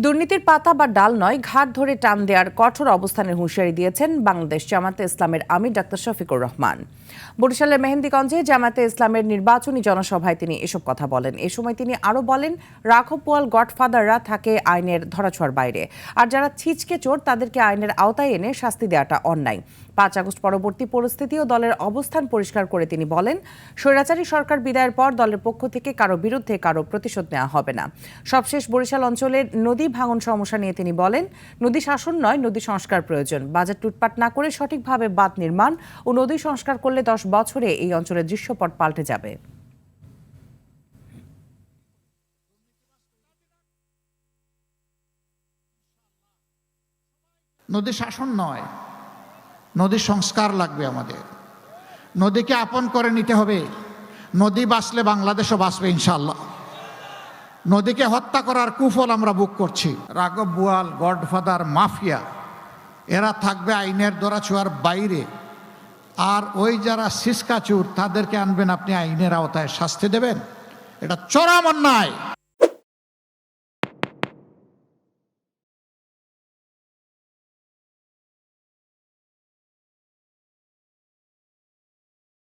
দুর্নীতির পাতা বা ডাল নয়, ঘাট ধরে টান দেওয়ার কঠোর অবস্থানের হুঁশিয়ারি দিয়েছেন বাংলাদেশ জামায়াতে ইসলামের আমির ডাক্তার শফিকুর রহমান। বরিশালের মেহেন্দিগঞ্জে জামায়াতে ইসলামের নির্বাচনী জনসভায় তিনি এসব কথা বলেন। এ সময় তিনি আরও বলেন, রাঘব বোয়াল গডফাদাররা থাকে আইনের ধরাছোঁয়ার বাইরে, আর যারা ছিচকে চোর তাদেরকে আইনের আওতায় এনে শাস্তি দেওয়াটা অন্যায়। 5 আগস্ট পরবর্তী পরিস্থিতি ও দলের অবস্থান পরিষ্কার করে তিনি বলেন, স্বৈরাচারী সরকার বিদায়ের পর দলের পক্ষ থেকে কারো বিরুদ্ধে কারো প্রতিশোধ নেওয়া হবে না। সবশেষ বরিশাল অঞ্চলের নদী ভাঙন সমস্যা নিয়ে তিনি বলেন, নদী শাসন নয়, নদী সংস্কার প্রয়োজন। বাজার লুটপাট না করে সঠিকভাবে বাঁধ নির্মাণ ও নদী সংস্কার করলে 10 বছরে এই অঞ্চলের দৃশ্যপট পাল্টে যাবে। নদী শাসন নয়, নদী সংস্কার লাগবে। আমাদের নদীকে আপন করে নিতে হবে। নদী বাঁচলে বাংলাদেশও বাঁচবে ইনশাআল্লাহ। নদীকে হত্যা করার কুফল আমরা বুক করছি। রাঘব বোয়াল, গডফাদার, মাফিয়া এরা থাকবে আইনের ধরাছোঁয়ার বাইরে। আর ওই যারা সিসকা চোর তাদেরকে আনবেন আপনি আইনের আওতায় শাস্তি দেবেন, এটা চরম অন্যায়।